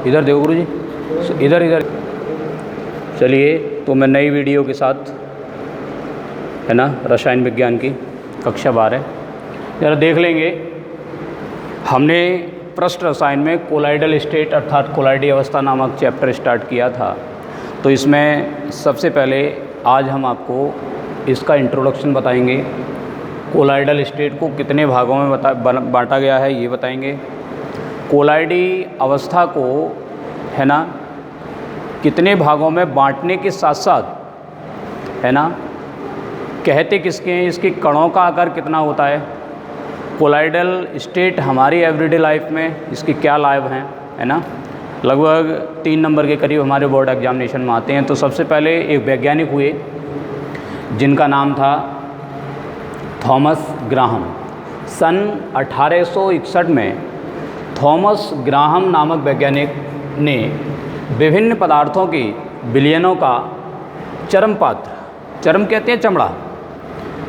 इधर देखो गुरुजी, इधर इधर। चलिए, तो मैं नई वीडियो के साथ, है ना, रसायन विज्ञान की कक्षा 12 ज़रा देख लेंगे। हमने पृष्ठ रसायन में कोलाइडल स्टेट अर्थात कोलाइडी अवस्था नामक चैप्टर स्टार्ट किया था। तो इसमें सबसे पहले आज हम आपको इसका इंट्रोडक्शन बताएंगे। कोलाइडल स्टेट को कितने भागों में बांटा गया है ये बताएंगे। कोलाइडी अवस्था को, है ना, कितने भागों में बांटने के साथ साथ, है ना, कहते किसके हैं, इसके कणों का आकार कितना होता है, कोलाइडल स्टेट हमारी एवरीडे लाइफ में इसके क्या लाभ हैं, है ना, लगभग 3 नंबर के करीब हमारे बोर्ड एग्जामिनेशन में आते हैं। तो सबसे पहले एक वैज्ञानिक हुए जिनका नाम था थॉमस ग्राहम। सन 1861 में थॉमस ग्राहम नामक वैज्ञानिक ने विभिन्न पदार्थों की विलयनों का चरम पात्र, चरम कहते हैं चमड़ा,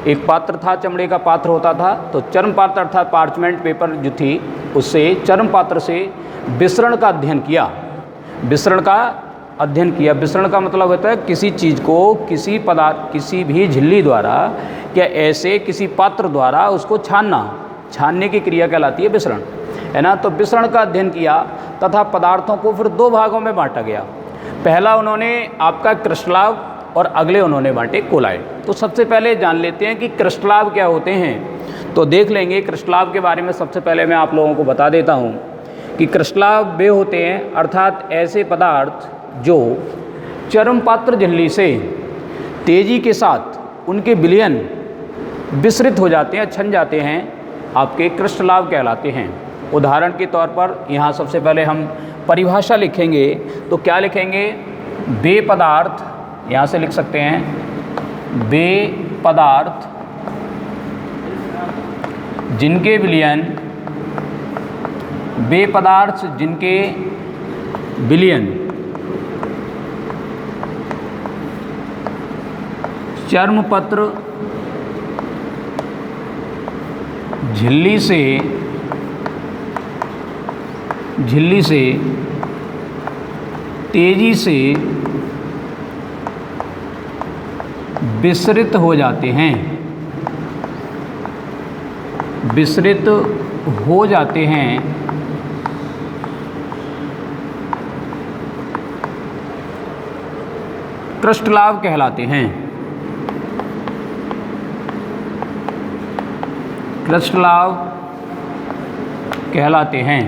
एक पात्र था, चमड़े का पात्र होता था, तो चरम पात्र अर्थात पार्चमेंट पेपर जो थी उससे चरम पात्र से विसरण का अध्ययन किया। विसरण का अध्ययन किया, विसरण का मतलब होता है किसी चीज़ को किसी पदार्थ, किसी भी झिल्ली द्वारा या ऐसे किसी पात्र द्वारा उसको छानना, छानने की क्रिया कहलाती है विसरण, है ना। तो विसरण का अध्ययन किया तथा पदार्थों को फिर 2 भागों में बांटा गया। पहला उन्होंने आपका क्रिस्टलाव और अगले उन्होंने बांटे कोलाइड। तो सबसे पहले जान लेते हैं कि क्रिस्टलाव क्या होते हैं। तो देख लेंगे क्रिस्टलाव के बारे में। सबसे पहले मैं आप लोगों को बता देता हूँ कि क्रिस्टलाव वे होते हैं अर्थात ऐसे पदार्थ जो चरम पात्र झिल्ली से तेज़ी के साथ उनके विलयन विसरित हो जाते हैं, छन जाते हैं, आपके क्रिस्टलाव कहलाते हैं। उदाहरण के तौर पर यहाँ सबसे पहले हम परिभाषा लिखेंगे। तो क्या लिखेंगे, वे पदार्थ, यहाँ से लिख सकते हैं वे पदार्थ जिनके विलयन, वे पदार्थ जिनके विलयन चर्मपत्र झिल्ली से तेजी से विसरित हो जाते हैं, विसरित हो जाते हैं, क्रिस्टलाव कहलाते हैं। क्रिस्टलाव कहलाते हैं।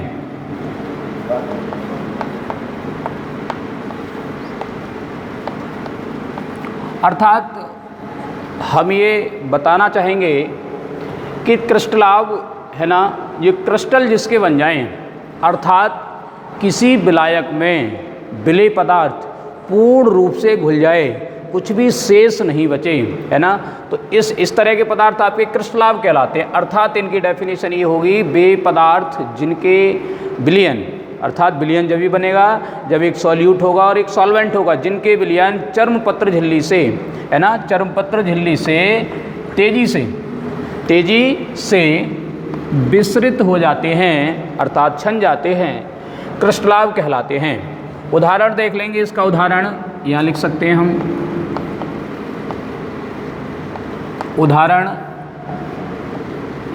अर्थात हम ये बताना चाहेंगे कि क्रिस्टलाव, है ना, ये क्रिस्टल जिसके बन जाएं, अर्थात किसी विलायक में विलेय पदार्थ पूर्ण रूप से घुल जाए, कुछ भी शेष नहीं बचे, है ना। तो इस तरह के पदार्थ आपके क्रिस्टलाव कहलाते हैं। अर्थात इनकी डेफिनेशन ये होगी, वे पदार्थ जिनके विलयन, अर्थात विलयन जब भी बनेगा जब एक सॉल्यूट होगा और एक सॉल्वेंट होगा, जिनके विलयन चर्मपत्र झिल्ली से, है ना, चर्मपत्र झिल्ली से तेजी से विसरित हो जाते हैं, अर्थात छन जाते हैं, क्रिस्टलाव कहलाते हैं। उदाहरण देख लेंगे। इसका उदाहरण यहाँ लिख सकते हैं हम। उदाहरण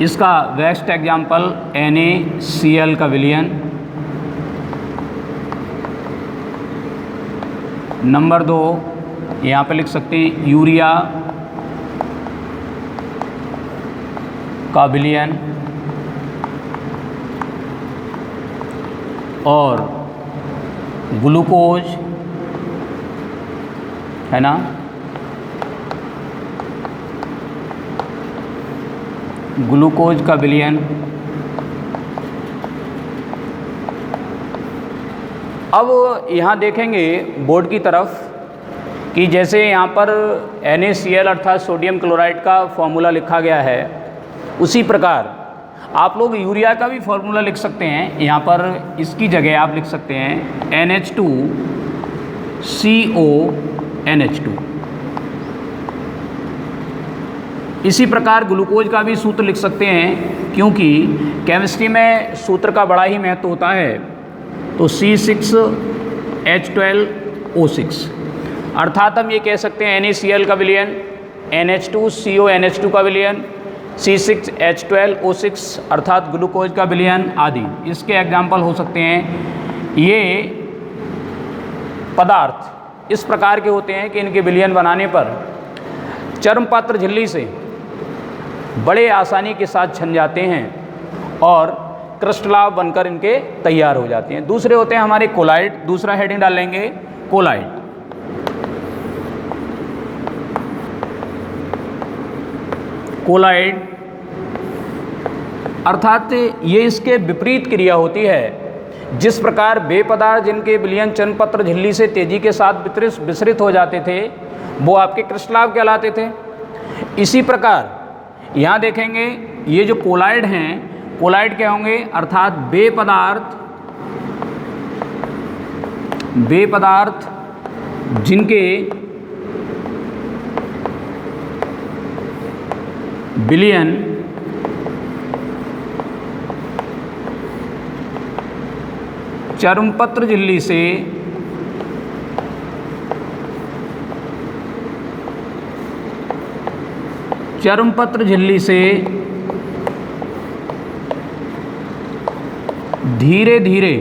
इसका बेस्ट एग्जाम्पल NaCl का विलयन। नंबर 2 यहाँ पे लिख सकते हैं यूरिया का विलयन और ग्लूकोज, है ना, ग्लूकोज का विलयन। अब यहाँ देखेंगे बोर्ड की तरफ कि जैसे यहाँ पर NaCl अर्थात सोडियम क्लोराइड का फॉर्मूला लिखा गया है, उसी प्रकार आप लोग यूरिया का भी फॉर्मूला लिख सकते हैं। यहाँ पर इसकी जगह आप लिख सकते हैं NH2CONH2। इसी प्रकार ग्लूकोज का भी सूत्र लिख सकते हैं, क्योंकि केमिस्ट्री में सूत्र का बड़ा ही महत्व होता है। तो C6H12O6, अर्थात हम ये कह सकते हैं NaCl का विलयन, NH2CONH2 का विलयन, C6H12O6 अर्थात ग्लूकोज का विलयन आदि इसके एग्जाम्पल हो सकते हैं। ये पदार्थ इस प्रकार के होते हैं कि इनके विलयन बनाने पर चर्मपत्र झिल्ली से बड़े आसानी के साथ छन जाते हैं और क्रिस्टलाभ बनकर इनके तैयार हो जाते हैं। दूसरे होते हैं हमारे कोलाइड, दूसरा हेडिंग डाल लेंगे कोलाइड। कोलाइड अर्थात ये इसके विपरीत क्रिया होती है। जिस प्रकार वे पदार्थ जिनके विलयन चर्मपत्र झिल्ली से तेजी के साथ विसरित हो जाते थे वो आपके क्रिस्टलाभ कहलाते थे। इसी प्रकार यहाँ देखेंगे ये जो कोलाइड हैं, कोलाइड क्या होंगे, अर्थात वे पदार्थ जिनके विलयन चर्मपत्र झिल्ली से धीरे धीरे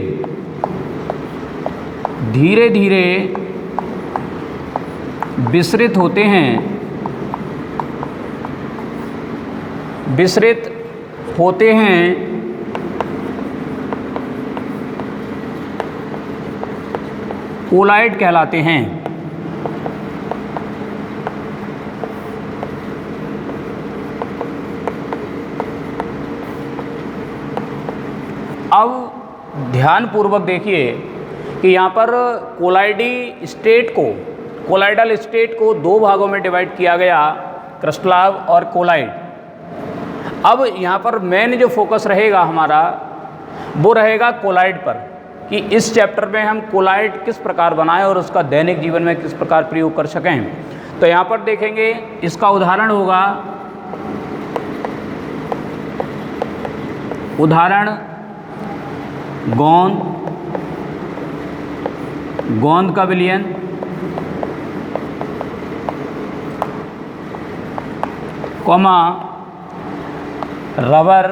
विसरित होते हैं, कोलाइड कहलाते हैं। अब ध्यानपूर्वक देखिए कि यहाँ पर कोलाइडल स्टेट को दो भागों में डिवाइड किया गया, क्रिस्टलाभ और कोलाइड। अब यहाँ पर मेन जो फोकस रहेगा हमारा वो रहेगा कोलाइड पर, कि इस चैप्टर में हम कोलाइड किस प्रकार बनाएं और उसका दैनिक जीवन में किस प्रकार प्रयोग कर सकें। तो यहाँ पर देखेंगे इसका उदाहरण होगा, गोंद का विलयन, रबर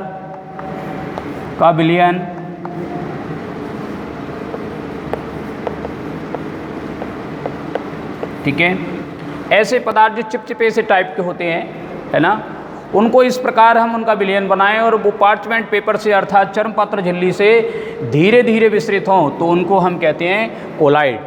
का विलयन, ठीक है। ऐसे पदार्थ जो चिपचिपे से टाइप के होते हैं, है ना, उनको इस प्रकार हम उनका विलयन बनाएं और वो पार्चमेंट पेपर से अर्थात चर्मपत्र झिल्ली से धीरे धीरे विसरित हों तो उनको हम कहते हैं कोलाइड,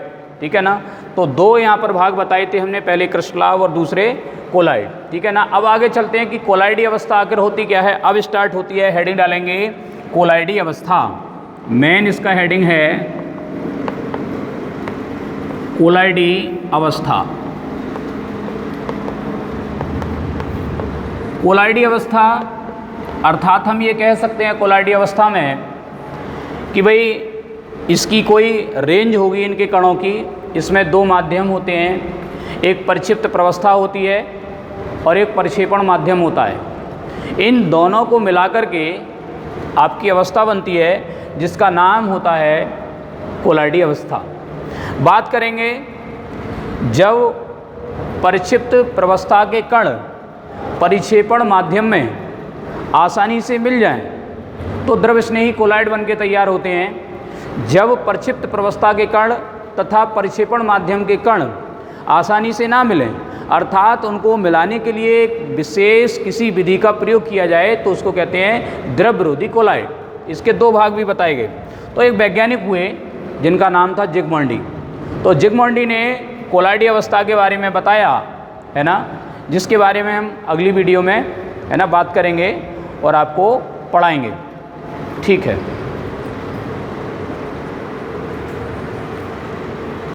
ठीक है ना। तो दो यहाँ पर भाग बताए थे हमने, पहले क्रिस्टलाभ और दूसरे कोलाइड, ठीक है ना। अब आगे चलते हैं कि कोलाइडी अवस्था आखिर होती क्या है। अब स्टार्ट होती है, हेडिंग डालेंगे कोलाइडी अवस्था। मेन इसका हेडिंग है कोलाइडी अवस्था। कोलाइडी अवस्था अर्थात हम ये कह सकते हैं कोलाइडी अवस्था में कि भाई इसकी कोई रेंज होगी इनके कणों की। इसमें दो माध्यम होते हैं, एक परिक्षिप्त प्रवस्था होती है और एक परिक्षेपण माध्यम होता है। इन दोनों को मिलाकर के आपकी अवस्था बनती है जिसका नाम होता है कोलाइडी अवस्था। बात करेंगे जब परिक्षिप्त प्रवस्था के कण परिक्षेपण माध्यम में आसानी से मिल जाएं तो द्रव स्नेही कोलाइड बन के तैयार होते हैं। जब परिक्षिप्त प्रवस्था के कण तथा परिक्षेपण माध्यम के कण आसानी से ना मिलें अर्थात उनको मिलाने के लिए एक विशेष किसी विधि का प्रयोग किया जाए तो उसको कहते हैं द्रव विरोधी कोलाइड। इसके दो भाग भी बताए गए। तो एक वैज्ञानिक हुए जिनका नाम था जिग्मंडी। तो जिग्मंडी ने कोलाइडी अवस्था के बारे में बताया, है ना, जिसके बारे में हम अगली वीडियो में, है ना, बात करेंगे और आपको पढ़ाएंगे। ठीक है।